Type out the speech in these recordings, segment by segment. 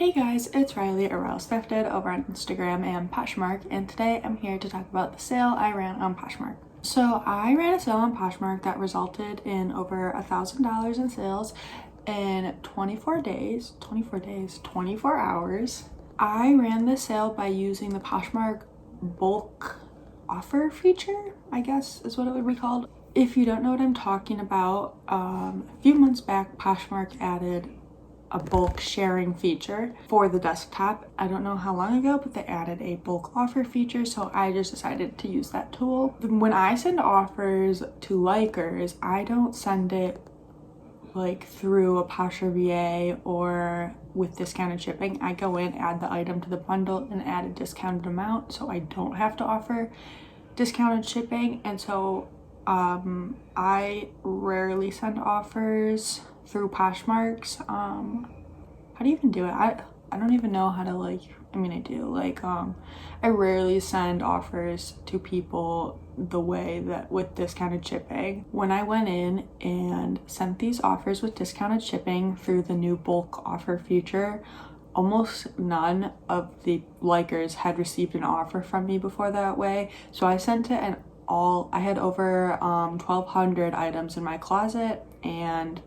Hey guys, it's Riley or Riley Thrifted over on Instagram and Poshmark, and today I'm here to talk about the sale I ran on Poshmark. So I ran a sale on Poshmark that resulted in over $1,000 in sales in 24 hours. I ran this sale by using the Poshmark bulk offer feature, I guess is what it would be called. If you don't know what I'm talking about, a few months back Poshmark added a bulk sharing feature for the desktop. I don't know how long ago, but they added a bulk offer feature, so I just decided to use that tool. When I send offers to likers, I don't send it like through a Poshmark VA or with discounted shipping. I go in, add the item to the bundle, and add a discounted amount, so I don't have to offer discounted shipping. And so I rarely send offers through Poshmark's. How do you even do it? I don't even know how to I do I rarely send offers to people the way that with discounted shipping. When I went in and sent these offers with discounted shipping through the new bulk offer feature, almost none of the likers had received an offer from me before that way. So I sent it, and I had over 1,200 items in my closet, and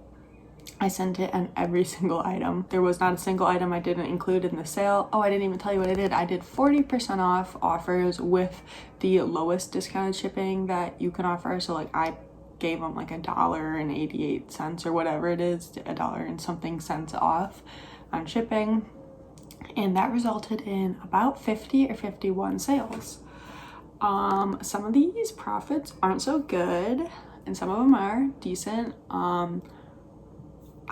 I sent it on every single item. There was not a single item I didn't include in the sale. Oh, I didn't even tell you what I did. I did 40% off offers with the lowest discounted shipping that you can offer. So I gave them $1.88 or whatever it is, $1 and something cents off on shipping. And that resulted in about 50 or 51 sales. Some of these profits aren't so good and some of them are decent.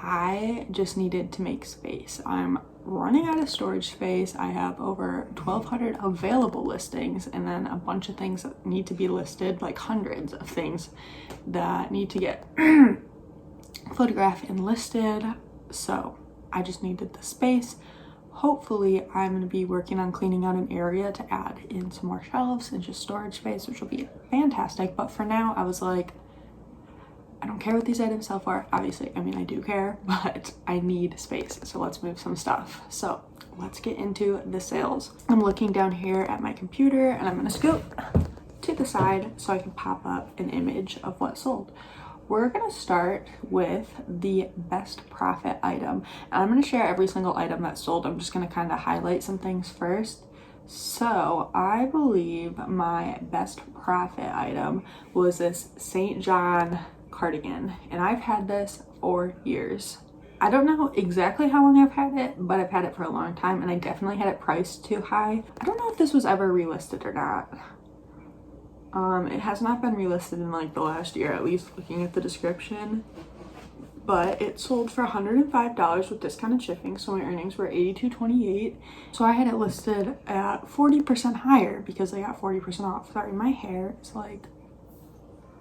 I just needed to make space. I'm running out of storage space. I have over 1,200 available listings and then a bunch of things that need to be listed, like hundreds of things that need to get photographed and listed. So I just needed the space. Hopefully I'm going to be working on cleaning out an area to add in some more shelves and just storage space, which will be fantastic. But for now, I was like, I don't care what these items sell for. Obviously, I do care, but I need space. So let's move some stuff. So let's get into the sales. I'm looking down here at my computer and I'm gonna scoot to the side so I can pop up an image of what sold. We're gonna start with the best profit item. And I'm gonna share every single item that sold. I'm just gonna kind of highlight some things first. So I believe my best profit item was this St. John cardigan, and I've had this for years. I don't know exactly how long I've had it, but I've had it for a long time, and I definitely had it priced too high. I don't know if this was ever relisted or not. It has not been relisted in the last year, at least looking at the description, but it sold for $105 with discounted shipping, so my earnings were $82.28. So I had it listed at 40% higher because I got 40% off. Sorry, my hair is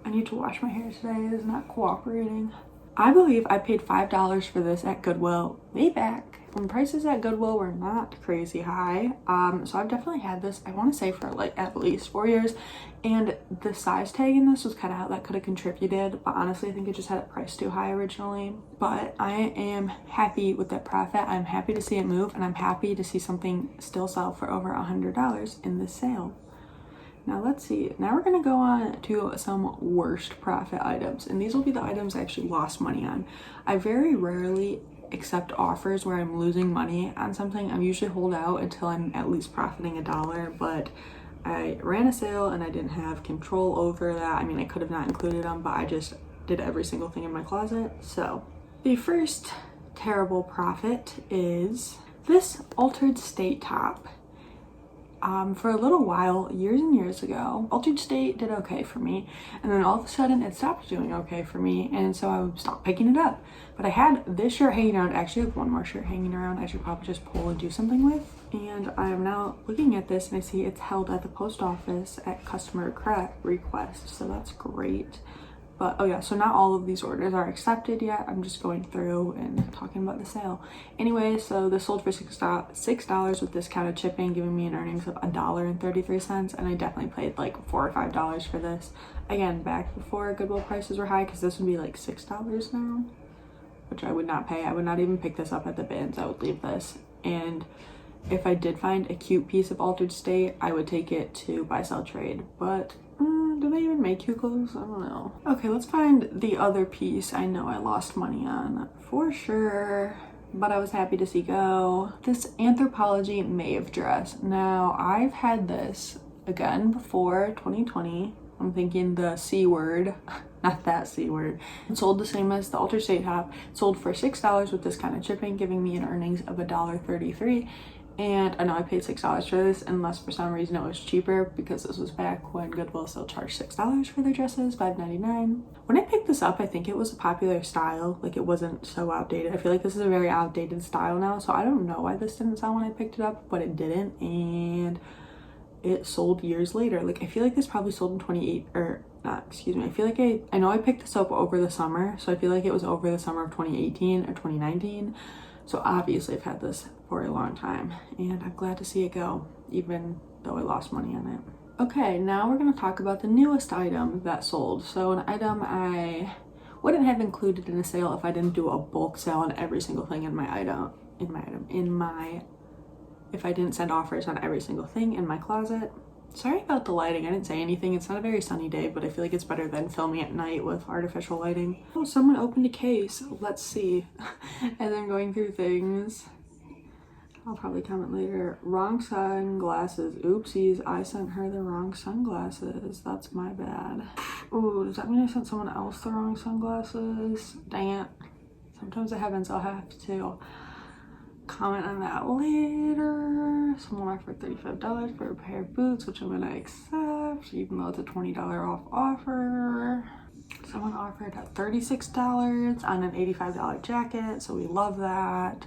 I need to wash my hair today. It is not cooperating. I believe I paid $5 for this at Goodwill way back when prices at Goodwill were not crazy high. So I've definitely had this, I want to say, for at least 4 years. And the size tag in this was kind of how that could have contributed. But honestly, I think it just had it priced too high originally. But I am happy with that profit. I'm happy to see it move, and I'm happy to see something still sell for over $100 in this sale. Now let's see, now we're gonna go on to some worst profit items, and these will be the items I actually lost money on. I very rarely accept offers where I'm losing money on something. I usually hold out until I'm at least profiting $1, but I ran a sale and I didn't have control over that. I could have not included them, but I just did every single thing in my closet. So the first terrible profit is this Altered State top. For a little while, years and years ago, Altered State did okay for me, and then all of a sudden it stopped doing okay for me, and so I stopped picking it up. But I had this shirt hanging around. Actually, I have one more shirt hanging around I should probably just pull and do something with. And I am now looking at this and I see it's held at the post office at customer request, so that's great. But oh yeah, so not all of these orders are accepted yet. I'm just going through and talking about the sale. Anyway, so this sold for $6 with discounted shipping, giving me an earnings of $1.33, and I definitely paid $4 or $5 for this. Again, back before Goodwill prices were high, because this would be $6 now, which I would not pay. I would not even pick this up at the bins. I would leave this And if I did find a cute piece of altered state, I would take it to buy, sell, trade. But do they even make cute clothes? I don't know. Okay, let's find the other piece I know I lost money on for sure, but I was happy to see go. This Anthropology Maeve dress. Now, I've had this again before 2020. I'm thinking the C word, not that C word. It sold the same as the altered state top. It sold for $6 with discounted shipping, giving me an earnings of $1.33. And I know I paid $6 for this, unless for some reason it was cheaper, because this was back when Goodwill still charged $6 for their dresses, $5.99. When I picked this up, I think it was a popular style. Like, it wasn't so outdated. I feel like this is a very outdated style now, so I don't know why this didn't sell when I picked it up, but it didn't, and it sold years later. Like, I feel like this probably sold in 28, or not, excuse me. I feel like I know I picked this up over the summer, so I feel like it was over the summer of 2018 or 2019. So obviously I've had this for a long time, and I'm glad to see it go, even though I lost money on it. Okay, now we're going to talk about the newest item that sold. So an item I wouldn't have included in a sale if I didn't do a bulk sale on every single thing if I didn't send offers on every single thing in my closet. Sorry about the lighting, I didn't say anything. It's not a very sunny day, but I feel like it's better than filming at night with artificial lighting. Oh, someone opened a case. Let's see. As I'm going through things, I'll probably comment later. Wrong sunglasses. Oopsies, I sent her the wrong sunglasses. That's my bad. Ooh, does that mean I sent someone else the wrong sunglasses? Dang it. Sometimes it happens, I'll have to comment on that later. Someone offered $35 for a pair of boots, which I'm gonna accept, even though it's a $20 off offer. Someone offered $36 on an $85 jacket, so we love that.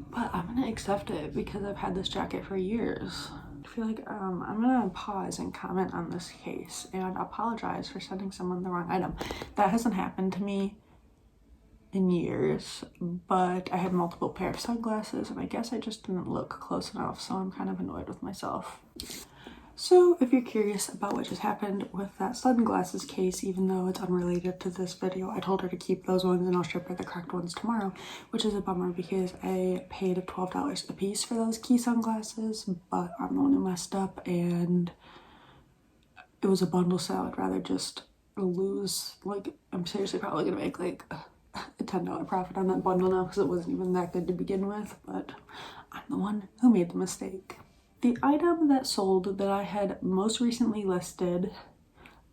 But I'm gonna accept it because I've had this jacket for years. I feel like I'm gonna pause and comment on this case and apologize for sending someone the wrong item. That hasn't happened to me in years, but I had multiple pair of sunglasses, and I guess I just didn't look close enough, so I'm kind of annoyed with myself. So if you're curious about what just happened with that sunglasses case, even though it's unrelated to this video, I told her to keep those ones and I'll ship her the correct ones tomorrow, which is a bummer because I paid $12 a piece for those key sunglasses, but I'm the one who messed up and it was a bundle sale. I'd rather just lose, like, I'm seriously probably gonna make like a $10 profit on that bundle now because it wasn't even that good to begin with, but I'm the one who made the mistake. The item that sold that I had most recently listed,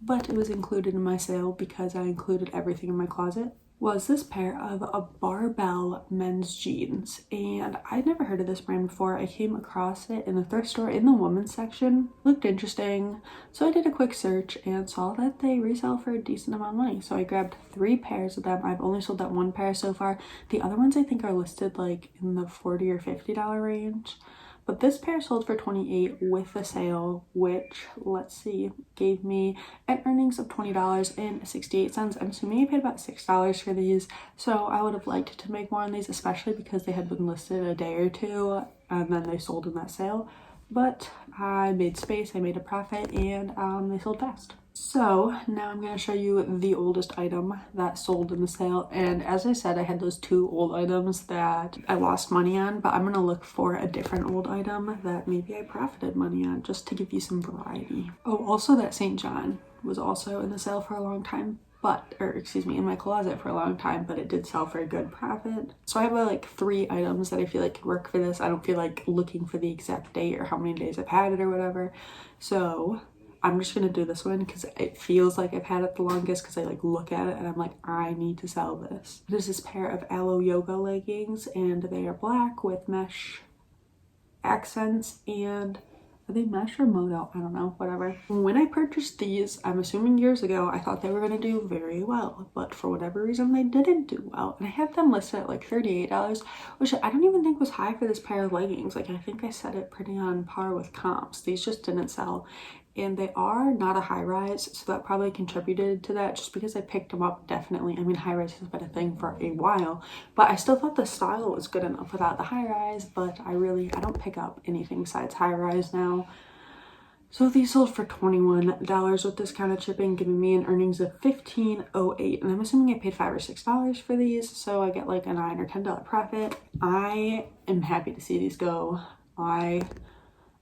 but it was included in my sale because I included everything in my closet, was this pair of a barbell men's jeans. And I'd never heard of this brand before. I came across it in the thrift store in the women's section. Looked interesting, so I did a quick search and saw that they resell for a decent amount of money. So I grabbed 3 pairs of them. I've only sold that 1 pair so far. The other ones I think are listed like in the $40 or $50 range. But this pair sold for $28 with the sale, which, let's see, gave me an earnings of $20.68. I'm assuming I paid about $6 for these, so I would have liked to make more on these, especially because they had been listed a day or two and then they sold in that sale. But I made space, I made a profit, and they sold fast. So now I'm going to show you the oldest item that sold in the sale, and as I said, I had those 2 old items that I lost money on, but I'm going to look for a different old item that maybe I profited money on, just to give you some variety. Oh, also that St. John was also in the sale for a long time, in my closet for a long time, but it did sell for a good profit. So I have like 3 items that I feel like could work for this. I don't feel like looking for the exact date or how many days I've had it or whatever, so I'm just gonna do this one because it feels like I've had it the longest, because I like look at it and I'm like, I need to sell this. There's this pair of Aloe yoga leggings, and they are black with mesh accents, and are they mesh or moto? I don't know, whatever. When I purchased these, I'm assuming years ago, I thought they were gonna do very well, but for whatever reason they didn't do well. And I had them listed at like $38, which I don't even think was high for this pair of leggings. Like, I think I set it pretty on par with comps. These just didn't sell. And they are not a high rise, so that probably contributed to that, just because I picked them up. Definitely, I mean, high rise has been a thing for a while, but I still thought the style was good enough without the high rise. But I don't pick up anything besides high rise now, So these sold for $21 with discounted shipping, giving me an earnings of $15.08. And I'm assuming I paid $5 or $6 for these, so I get like a $9 or $10 profit. I am happy to see these go. I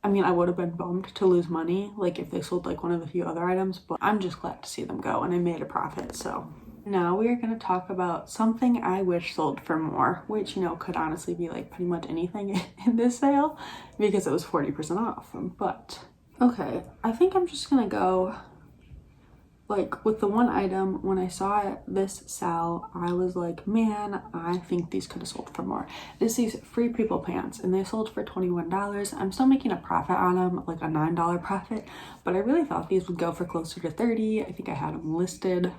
mean, I would have been bummed to lose money, like if they sold like one of the few other items, but I'm just glad to see them go, and I made a profit. So now we are going to talk about something I wish sold for more, which, you know, could honestly be like pretty much anything in this sale because it was 40% off. But okay, I think I'm just gonna go like with the one item. When I saw this sell, I was like, man, I think these could have sold for more. It's these Free People pants, and they sold for $21. I'm still making a profit on them, like a $9 profit, but I really thought these would go for closer to 30. I think I had them listed,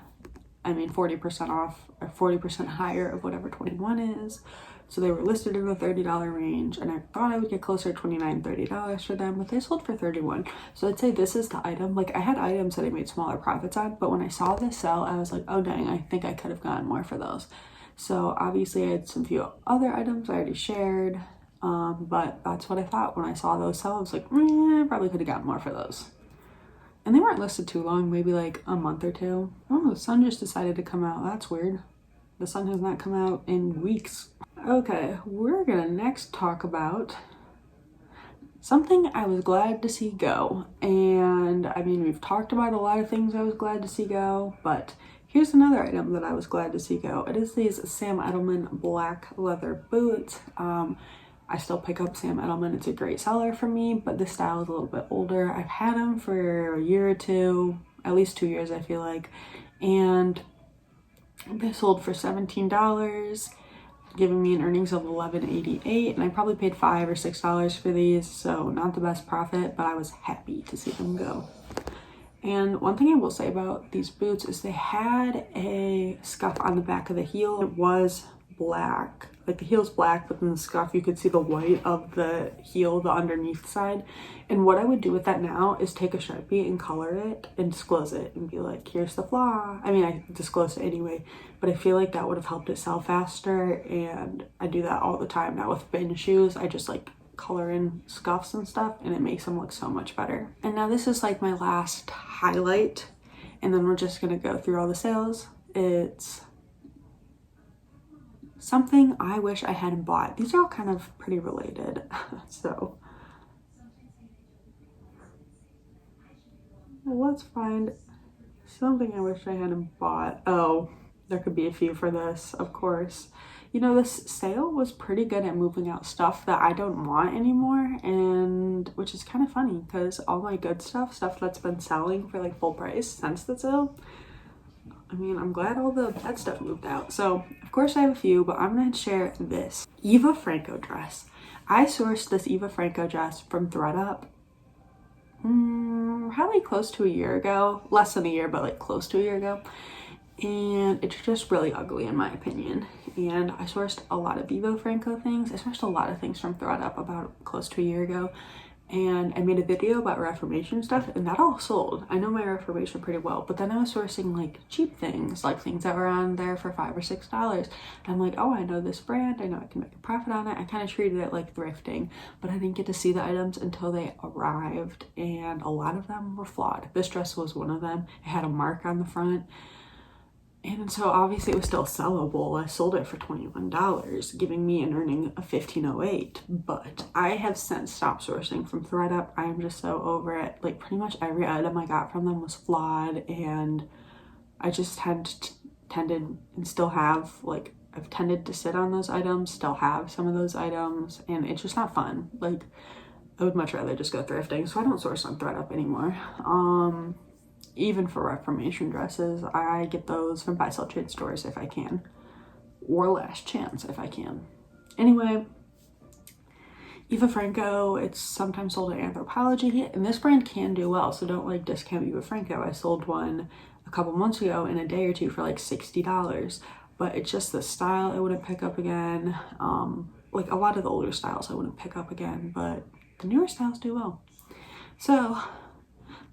I mean 40% off or 40% higher of whatever 21 is. So they were listed in the $30 range, and I thought I would get closer to $29, $30 for them, but they sold for $31. So I'd say this is the item. Like, I had items that I made smaller profits on, but when I saw this sell, I was like, oh dang, I think I could have gotten more for those. So obviously I had some few other items I already shared, but that's what I thought when I saw those sell. I was like, I probably could have gotten more for those. And they weren't listed too long, maybe like a month or two. Oh, the sun just decided to come out. That's weird. The sun has not come out in weeks. Okay, we're gonna next talk about something I was glad to see go. And I mean, we've talked about a lot of things I was glad to see go, but here's another item that I was glad to see go. It is these Sam Edelman black leather boots. I still pick up Sam Edelman. It's a great seller for me, but this style is a little bit older. I've had them for a year or two, at least 2 years, I feel like. And they sold for $17, giving me an earnings of $11.88, and I probably paid $5 or $6 for these, so not the best profit, but I was happy to see them go. And one thing I will say about these boots is they had a scuff on the back of the heel. It was black, like the heel's black, but then the scuff, you could see the white of the heel, the underneath side. And what I would do with that now is take a Sharpie and color it and disclose it and be like, here's the flaw. I mean, I disclosed it anyway, but I feel like that would have helped it sell faster, and I do that all the time now with bin shoes. I just like color in scuffs and stuff, and it makes them look so much better. And now this is like my last highlight, and then we're just gonna go through all the sales. It's something I wish I hadn't bought. These are all kind of pretty related. So let's find something I wish I hadn't bought. Oh, there could be a few for this, of course. You know, this sale was pretty good at moving out stuff that I don't want anymore, and which is kind of funny because all my good stuff that's been selling for like full price since the sale, I mean, I'm glad all the bad stuff moved out. So of course I have a few, but I'm gonna share this Eva Franco dress. I sourced this Eva Franco dress from ThredUp probably close to a year ago, less than a year, but like close to a year ago. And it's just really ugly in my opinion. And I sourced a lot of Eva Franco things. I sourced a lot of things from ThredUp about close to a year ago. And I made a video about Reformation stuff, and that all sold. I know my Reformation pretty well, but then I was sourcing like cheap things, like things that were on there for $5 or $6. And I'm like, oh, I know this brand, I know I can make a profit on it. I kind of treated it like thrifting, but I didn't get to see the items until they arrived, and a lot of them were flawed. This dress was one of them. It had a mark on the front. And so obviously it was still sellable. I sold it for $21, giving me an earning of $15.08. But I have since stopped sourcing from ThredUp. I am just so over it. Like pretty much every item I got from them was flawed, and I just tended and still have, like, I've tended to sit on those items, still have some of those items, and it's just not fun. Like, I would much rather just go thrifting, so I don't source on ThredUp anymore. Even for Reformation dresses, I get those from buy sell trade stores if I can, or Last Chance if I can. Anyway, Eva Franco, it's sometimes sold at Anthropologie, and this brand can do well, so don't like discount Eva Franco. I sold one a couple months ago in a day or two for like $60, but it's just the style I wouldn't pick up again. Like a lot of the older styles I wouldn't pick up again, but the newer styles do well. So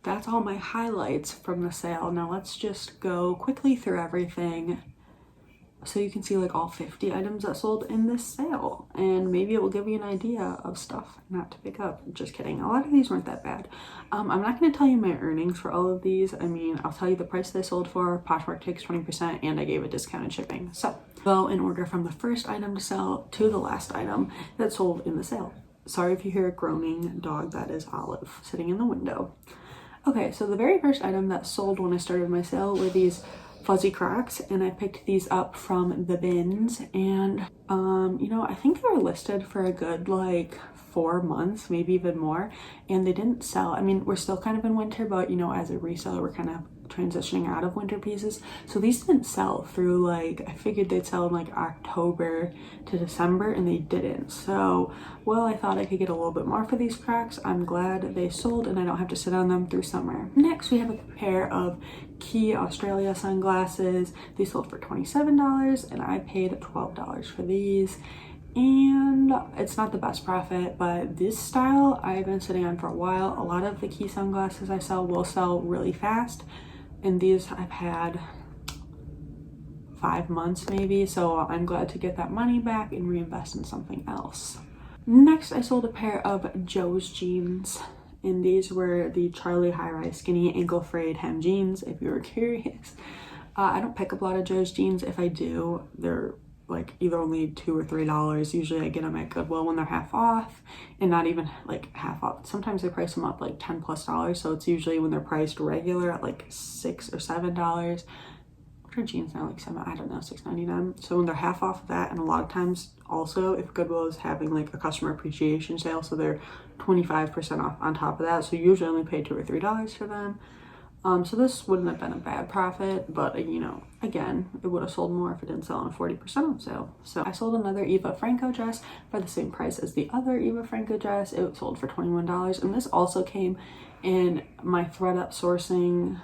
that's all my highlights from the sale. Now let's just go quickly through everything so you can see like all 50 items that sold in this sale, and maybe it will give you an idea of stuff not to pick up. Just kidding, a lot of these weren't that bad. I'm not going to tell you my earnings for all of these. I mean, I'll tell you the price they sold for. Poshmark takes 20% and I gave a discounted shipping. So go in order from the first item to sell to the last item that sold in the sale. Sorry if you hear a groaning dog, that is Olive sitting in the window. Okay, so the very first item that sold when I started my sale were these fuzzy Crocs, and I picked these up from the bins, and you know, I think they were listed for a good like 4 months, maybe even more, and they didn't sell. I mean, we're still kind of in winter, but you know, as a reseller, we're kind of transitioning out of winter pieces, so these didn't sell through, like, I figured they'd sell in like October to December, and they didn't. So well, I thought I could get a little bit more for these Crocs. I'm glad they sold and I don't have to sit on them through summer. Next, we have a pair of Key Australia sunglasses. These sold for $27 and I paid $12 for these. And it's not the best profit, but this style I've been sitting on for a while. A lot of the Key sunglasses I sell will sell really fast, and these I've had 5 months maybe, so I'm glad to get that money back and reinvest in something else. Next, I sold a pair of Joe's jeans, and these were the Charlie high-rise skinny ankle frayed hem jeans, if you were curious. I don't pick up a lot of Joe's jeans. If I do, they're like either only $2 or $3. Usually I get them at Goodwill when they're half off, and not even like half off. Sometimes they price them up like $10+, so it's usually when they're priced regular at like $6 or $7. What are jeans now, like I don't know, $6.99. So when they're half off of that, and a lot of times also if Goodwill is having like a customer appreciation sale, so they're 25% off on top of that, so you usually only pay $2 or $3 for them. So this wouldn't have been a bad profit, but you know, again, it would have sold more if it didn't sell on a 40% off sale. So I sold another Eva Franco dress for the same price as the other Eva Franco dress. It sold for $21, and this also came in my ThreadUp sourcing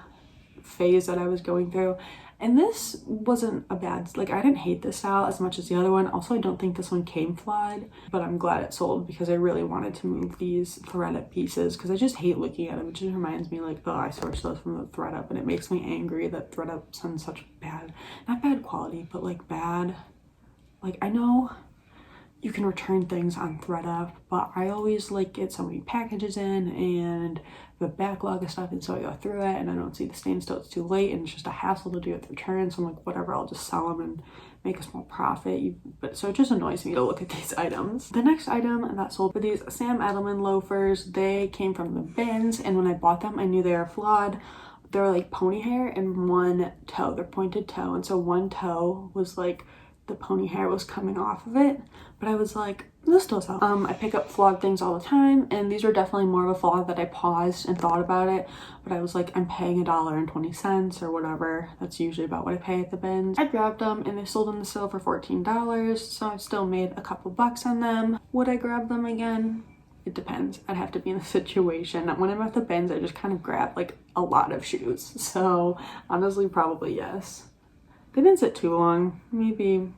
phase that I was going through. And this wasn't a bad, like, I didn't hate this style as much as the other one. Also, I don't think this one came flawed, but I'm glad it sold because I really wanted to move these ThreadUp pieces because I just hate looking at them. It just reminds me like, oh, I sourced those from the ThreadUp, and it makes me angry that ThreadUp sends such bad, not bad quality, but like bad, like, I know you can return things on ThreadUp, but I always like get so many packages in and the backlog of stuff, and so I go through it and I don't see the stains till it's too late, and it's just a hassle to do with the return. So I'm like, whatever, I'll just sell them and make a small profit. But so it just annoys me to look at these items. The next item that sold were these Sam Edelman loafers. They came from the bins, and when I bought them, I knew they were flawed. They're like pony hair and one toe, they're pointed toe, and so one toe was like, the pony hair was coming off of it, but I was like, this still sells. I pick up flawed things all the time, and these were definitely more of a flaw that I paused and thought about it, but I was like, I'm paying $1.20 or whatever. That's usually about what I pay at the bins. I grabbed them and they sold in the sale for $14, so I still made a couple bucks on them. Would I grab them again? It depends. I'd have to be in the situation. When I'm at the bins, I just kind of grab like a lot of shoes, so honestly, probably yes. They didn't sit too long, maybe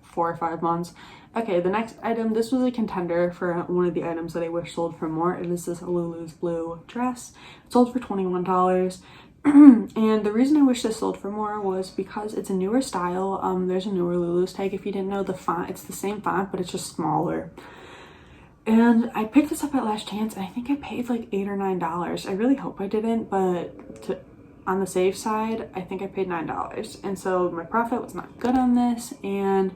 4 or 5 months. Okay, the next item, this was a contender for one of the items that I wish sold for more. It is this Lulu's blue dress. It sold for $21. And the reason I wish this sold for more was because it's a newer style. There's a newer Lulu's tag. If you didn't know, the font, it's the same font, but it's just smaller. And I picked this up at Last Chance, and I think I paid like $8 or $9. I really hope I didn't, but on the safe side, I think I paid $9. And so my profit was not good on this, and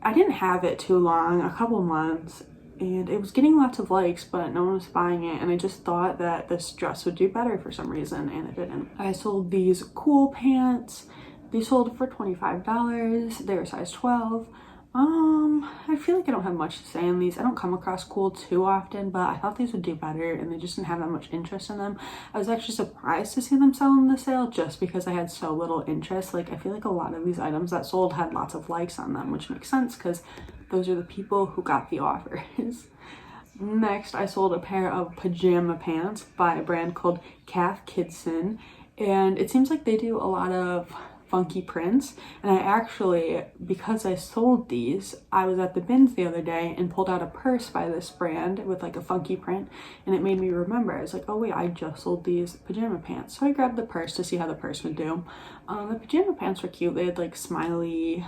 I didn't have it too long, a couple months, and it was getting lots of likes, but no one was buying it, and I just thought that this dress would do better for some reason, and it didn't. I sold these cool pants. These sold for $25. They were size 12. I feel like I don't have much to say on these. I don't come across cool too often, but I thought these would do better, and they just didn't have that much interest in them. I was actually surprised to see them sell in the sale just because I had so little interest. Like, I feel like a lot of these items that sold had lots of likes on them, which makes sense because those are the people who got the offers. Next, I sold a pair of pajama pants by a brand called Calf Kidson, and it seems like they do a lot of funky prints, and I actually, because I sold these, I was at the bins the other day and pulled out a purse by this brand with like a funky print, and it made me remember. I was like, oh wait, I just sold these pajama pants. So I grabbed the purse to see how the purse would do. The pajama pants were cute. They had like smiley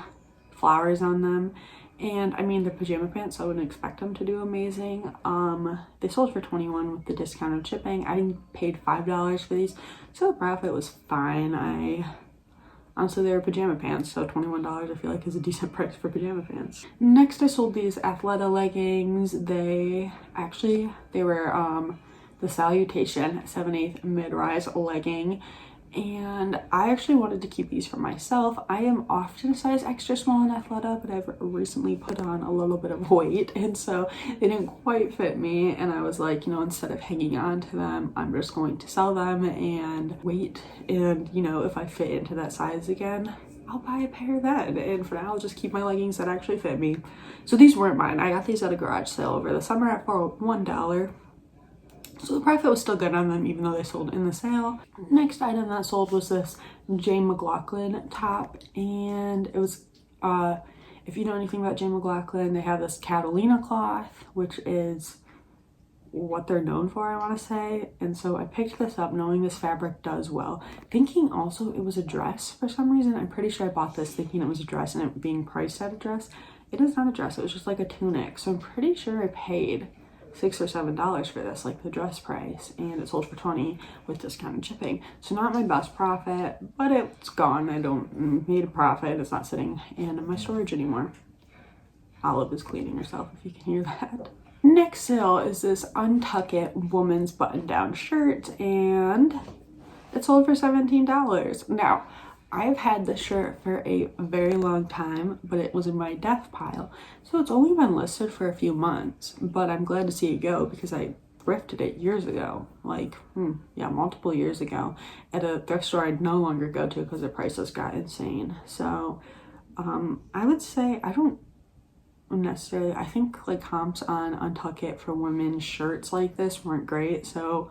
flowers on them. And I mean, they're pajama pants, so I wouldn't expect them to do amazing. They sold for $21 with the discounted shipping. I paid $5 for these, so the profit was fine. Honestly, they were pajama pants, so $21 I feel like is a decent price for pajama pants. Next, I sold these Athleta leggings. They were the Salutation 7/8 mid-rise legging. And I actually wanted to keep these for myself. I am often a size extra small in Athleta, but I've recently put on a little bit of weight, and so they didn't quite fit me. And I was like, you know, instead of hanging on to them, I'm just going to sell them and wait. And, you know, if I fit into that size again, I'll buy a pair then. And for now, I'll just keep my leggings that actually fit me. So these weren't mine. I got these at a garage sale over the summer at $1. So the profit was still good on them, even though they sold in the sale. Next item that sold was this Jane McLaughlin top, and it was, if you know anything about Jane McLaughlin, they have this Catalina cloth, which is what they're known for, I want to say. And so I picked this up knowing this fabric does well, thinking also it was a dress for some reason. I'm pretty sure I bought this thinking it was a dress and it being priced at a dress. It is not a dress, it was just like a tunic. So I'm pretty sure I paid $6 or $7 for this, like the dress price, and it sold for $20 with discounted shipping. So not my best profit, but it's gone. I don't made a profit. It's not sitting in my storage anymore. Olive is cleaning herself, if you can hear that. Next sale is this Untuck It woman's button-down shirt, and it sold for $17. Now, I've had this shirt for a very long time, but it was in my death pile. So it's only been listed for a few months, but I'm glad to see it go because I thrifted it years ago, like, multiple years ago at a thrift store I'd no longer go to because the prices got insane. So I would say I don't necessarily, I think like comps on Untuck It for women's shirts like this weren't great. So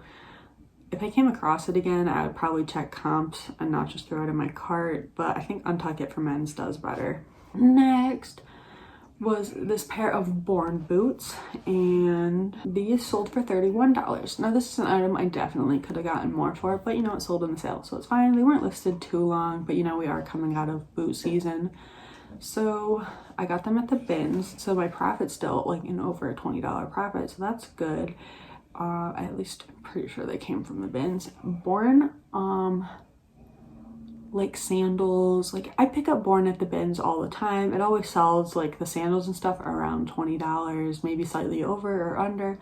if I came across it again, I would probably check comps and not just throw it in my cart, but I think Untuck It for men's does better. Next was this pair of Born boots, and these sold for $31. Now this is an item I definitely could have gotten more for, but you know, it sold in the sale, so it's fine. They weren't listed too long, but you know, we are coming out of boot season. So I got them at the bins, so my profit's still like an over a $20 profit, so that's good. At least I'm pretty sure they came from the bins. Born, like sandals, like I pick up Born at the bins all the time. It always sells like the sandals and stuff around $20, maybe slightly over or under.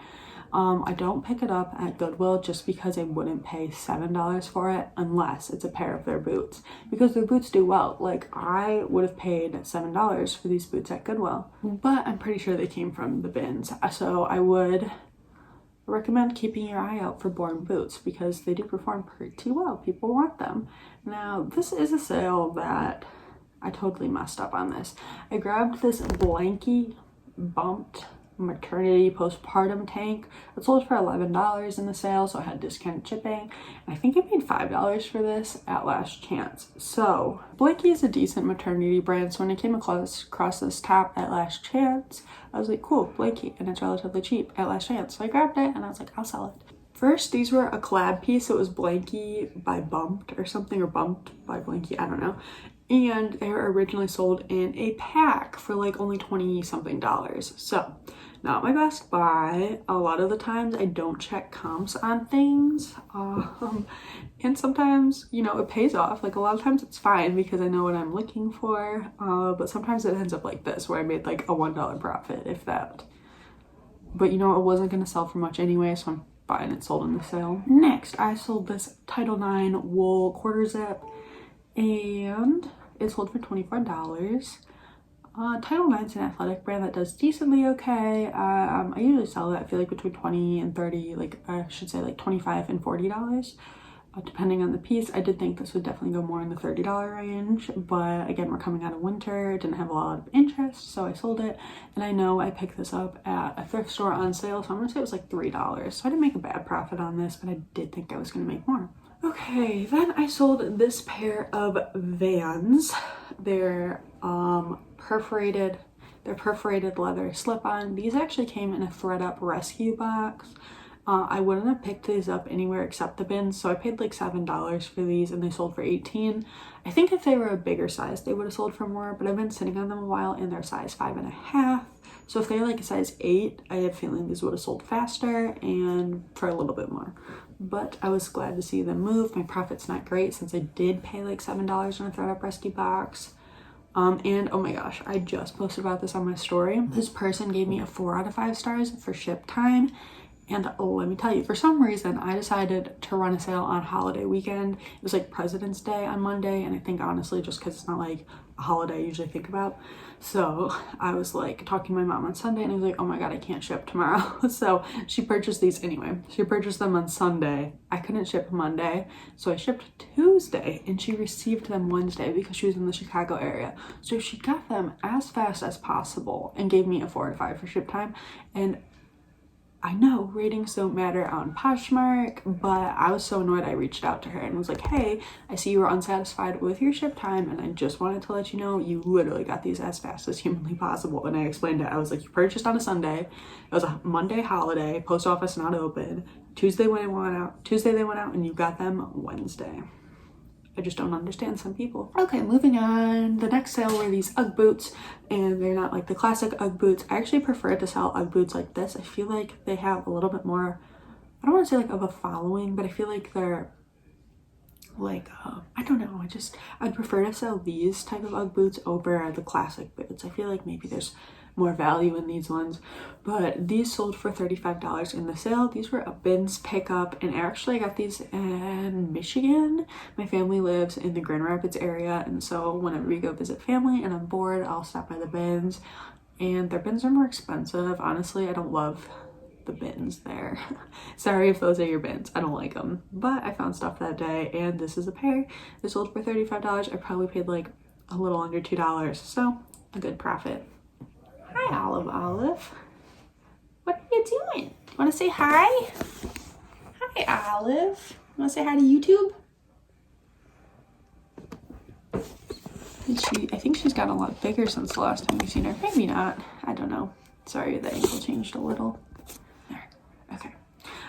I don't pick it up at Goodwill just because I wouldn't pay $7 for it unless it's a pair of their boots, because their boots do well. Like I would have paid $7 for these boots at Goodwill, but I'm pretty sure they came from the bins. So I would recommend keeping your eye out for Born boots because they do perform pretty well. People want them. Now, this is a sale that I totally messed up on this. I grabbed this blanky bumped maternity postpartum tank. It sold for $11 in the sale, so I had discounted shipping. And I think I paid $5 for this at Last Chance. So Blanky is a decent maternity brand, so when I came across this top at Last Chance, I was like, cool, Blanky, and it's relatively cheap at Last Chance. So I grabbed it and I was like, I'll sell it. First, these were a collab piece. It was Blanky by Bumped or something, or Bumped by Blanky, I don't know. And they were originally sold in a pack for like only 20 something dollars. So not my best buy. A lot of the times I don't check comps on things. And sometimes, you know, it pays off. Like a lot of times it's fine because I know what I'm looking for. But sometimes it ends up like this where I made like a $1 profit, if that. But you know, it wasn't going to sell for much anyway, so I'm fine. It sold in the sale. Next, I sold this Title IX wool quarter zip, and it sold for $24. Title IX's an athletic brand that does decently okay. I usually sell it, I feel like between 20 and 30, like I should say like $25 and $40, depending on the piece. I did think this would definitely go more in the $30 range, but again, we're coming out of winter, didn't have a lot of interest, so I sold it. And I know I picked this up at a thrift store on sale, so I'm gonna say it was like $3. So I didn't make a bad profit on this, but I did think I was gonna make more. Okay, then I sold this pair of Vans. They're perforated leather slip-on. These actually came in a thread up rescue box. I wouldn't have picked these up anywhere except the bins, so I paid like $7 for these and they sold for $18. I think if they were a bigger size they would have sold for more, but I've been sitting on them a while and they're size 5.5, so if they're like a size 8, I have a feeling these would have sold faster and for a little bit more. But I was glad to see them move. My profit's not great since I did pay like $7 on a ThredUp rescue box. And oh my gosh, I just posted about this on my story. This person gave me a 4 out of 5 stars for ship time. And let me tell you, for some reason, I decided to run a sale on holiday weekend. It was like President's Day on Monday, and I think honestly, just because it's not like a holiday I usually think about. So I was like talking to my mom on Sunday, and I was like, oh my god, I can't ship tomorrow. So she purchased these anyway. She purchased them on Sunday. I couldn't ship Monday, so I shipped Tuesday, and she received them Wednesday because she was in the Chicago area. So she got them as fast as possible and gave me a 4 out of 5 for ship time. And I know ratings don't matter on Poshmark, but I was so annoyed I reached out to her and was like, hey, I see you were unsatisfied with your ship time and I just wanted to let you know you literally got these as fast as humanly possible. And I explained it. I was like, you purchased on a Sunday. It was a Monday holiday, post office not open. Tuesday they went out and you got them Wednesday. I just don't understand some people. Okay, moving on. The next sale were these Ugg boots, and they're not like the classic Ugg boots. I actually prefer to sell Ugg boots like this. I feel like they have a little bit more, I don't want to say like of a following, but I feel like they're like, I don't know. I'd prefer to sell these type of Ugg boots over the classic boots. I feel like maybe there's more value in these ones, but these sold for $35 in the sale. These were a bins pickup, and actually I got these in Michigan. My family lives in the Grand Rapids area, and so whenever we go visit family and I'm bored, I'll stop by the bins, and their bins are more expensive. Honestly, I don't love the bins there. Sorry if those are your bins. I don't like them, but I found stuff that day, and this is a pair. They sold for $35. I probably paid like a little under $2, so a good profit. Hi, Olive. What are you doing? Want to say hi? Hi, Olive. Want to say hi to YouTube? I think she's gotten a lot bigger since the last time we've seen her. Maybe not. I don't know. Sorry, the angle changed a little. There. Okay.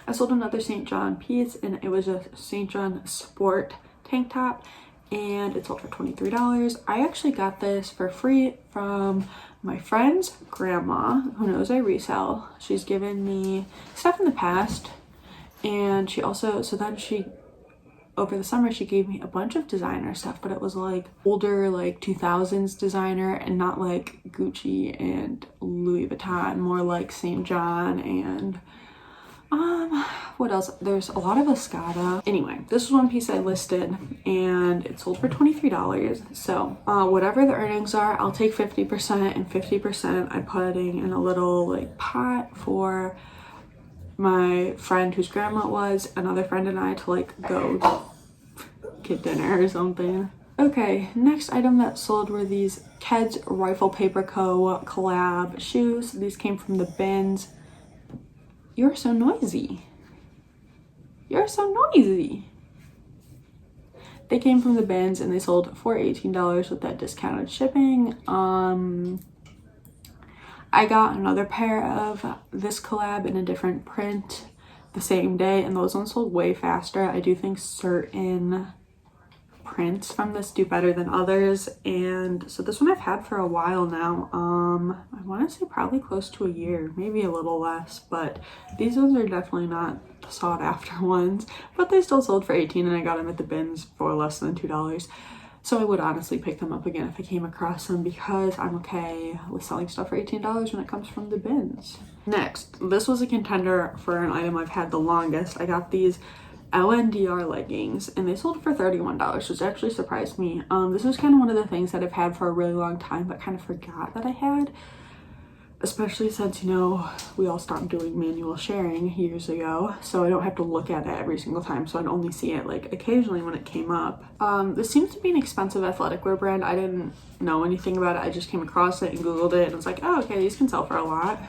I sold another St. John piece, and it was a St. John sport tank top, and it sold for $23. I actually got this for free from my friend's grandma, who knows I resell. She's given me stuff in the past, and she also, over the summer, she gave me a bunch of designer stuff, but it was like older, like 2000s designer, and not like Gucci and Louis Vuitton, more like St. John and what else? There's a lot of Escada. Anyway, this is one piece I listed and it sold for $23. So whatever the earnings are, I'll take 50%, and 50% I'm putting in a little like pot for my friend whose grandma it was, another friend and I, to like go get dinner or something. Okay, next item that sold were these Keds Rifle Paper Co. collab shoes. These came from the bins. You're so noisy. You're so noisy. They came from the bins and they sold for $18 with that discounted shipping. I got another pair of this collab in a different print the same day, and those ones sold way faster. I do think certain prints from this do better than others, and so this one I've had for a while now. I want to say probably close to a year, maybe a little less, but these ones are definitely not sought after ones, but they still sold for $18, and I got them at the bins for less than $2. So I would honestly pick them up again if I came across them, because I'm okay with selling stuff for $18 when it comes from the bins. Next, this was a contender for an item I've had the longest. I got these LNDR leggings, and they sold for $31, which actually surprised me. This was kind of one of the things that I've had for a really long time, but kind of forgot that I had, especially since, you know, we all stopped doing manual sharing years ago, so I don't have to look at it every single time, so I'd only see it like occasionally when it came up. This seems to be an expensive athletic wear brand. I didn't know anything about it. I just came across it and Googled it and was like, oh, okay, these can sell for a lot.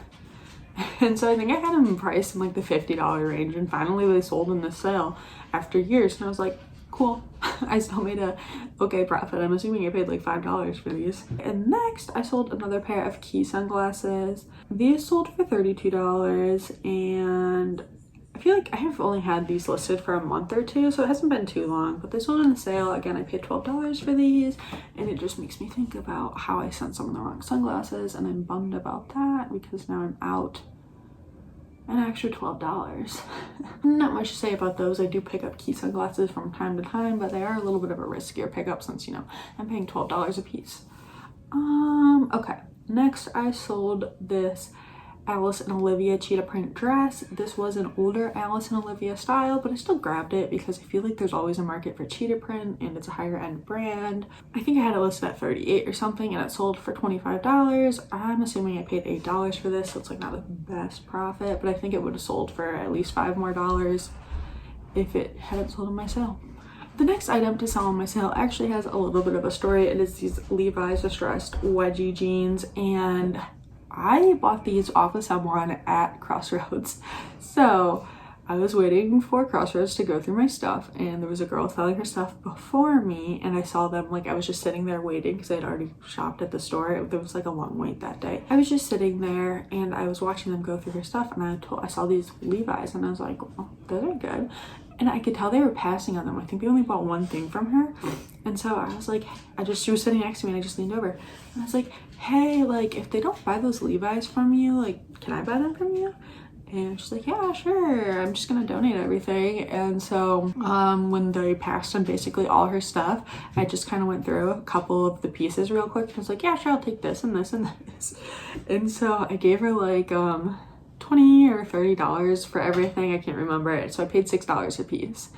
And so I think I had them priced in like the $50 range, and finally they sold in this sale after years, and I was like, cool. I still made a okay profit. I'm assuming I paid like $5 for these. And next I sold another pair of Key sunglasses. These sold for $32, and I feel like I have only had these listed for a month or two, so it hasn't been too long, but they sold in the sale. Again, I paid $12 for these, and it just makes me think about how I sent someone the wrong sunglasses, and I'm bummed about that because now I'm out an extra $12. Not much to say about those. I do pick up key sunglasses from time to time, but they are a little bit of a riskier pickup since, you know, I'm paying $12 a piece. Okay, next I sold this Alice and Olivia cheetah print dress. This was an older Alice and Olivia style, but I still grabbed it because I feel like there's always a market for cheetah print and it's a higher end brand. I think I had it listed at $38 or something and it sold for $25. I'm assuming I paid $8 for this, so it's like not the best profit, but I think it would have sold for at least $5 more if it hadn't sold on my sale. The next item to sell on my sale actually has a little bit of a story. It is these Levi's distressed wedgie jeans, and I bought these off of someone at Crossroads. So I was waiting for Crossroads to go through my stuff, and there was a girl selling her stuff before me, and I saw them, like, I was just sitting there waiting because I had already shopped at the store. There was like a long wait that day. I was just sitting there and I was watching them go through her stuff, and I saw these Levi's and I was like, oh, those are good. And I could tell they were passing on them. I think they only bought one thing from her. And so I was like, she was sitting next to me and I just leaned over and I was like, hey, like, if they don't buy those Levi's from you, like, can I buy them from you? And she's like, yeah, sure, I'm just gonna donate everything. And so when they passed on basically all her stuff, I just kind of went through a couple of the pieces real quick. I was like, yeah, sure, I'll take this and this and this. And so I gave her like $20 or $30 for everything. I can't remember it. So I paid $6 a piece.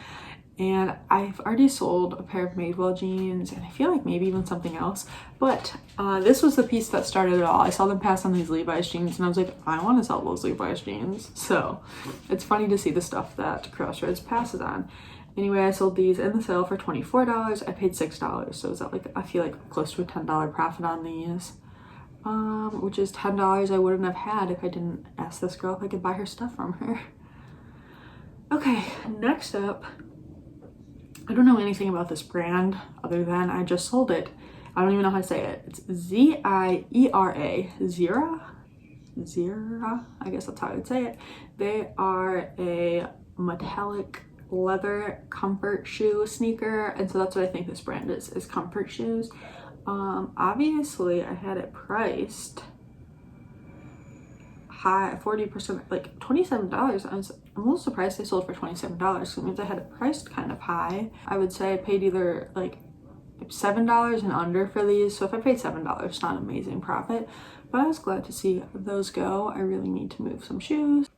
And I've already sold a pair of Madewell jeans and I feel like maybe even something else, but this was the piece that started it all. I saw them pass on these Levi's jeans and I was like, I want to sell those Levi's jeans. So it's funny to see the stuff that Crossroads passes on. Anyway, I sold these in the sale for $24. I paid $6. So is that like, I feel like close to a $10 profit on these, which is $10 I wouldn't have had if I didn't ask this girl if I could buy her stuff from her. Okay, next up, I don't know anything about this brand other than I just sold it. I don't even know how to say it. It's Z-I-E-R-A, Zira, I guess that's how I would say it. They are a metallic leather comfort shoe sneaker, and so that's what I think this brand is comfort shoes. Obviously I had it priced high, 40%, like $27. I'm a little surprised they sold for $27. So it means I had it priced kind of high. I would say I paid either like $7 and under for these. So if I paid $7, it's not an amazing profit, but I was glad to see those go. I really need to move some shoes.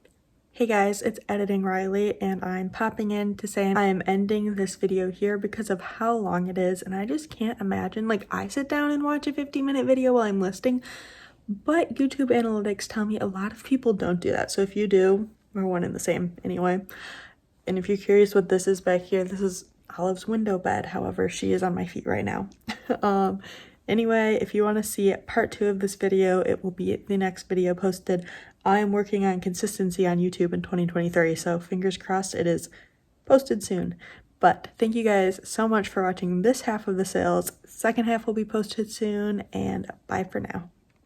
Hey guys, it's Editing Riley, and I'm popping in to say I am ending this video here because of how long it is, and I just can't imagine, like, I sit down and watch a 50-minute video while I'm listing, but YouTube analytics tell me a lot of people don't do that. So if you do, we're one and the same anyway. And if you're curious what this is back here, this is Olive's window bed. However, she is on my feet right now. Anyway, if you want to see part 2 of this video, it will be the next video posted. I am working on consistency on YouTube in 2023, so fingers crossed it is posted soon. But thank you guys so much for watching this half of the sales. Second half will be posted soon, and bye for now.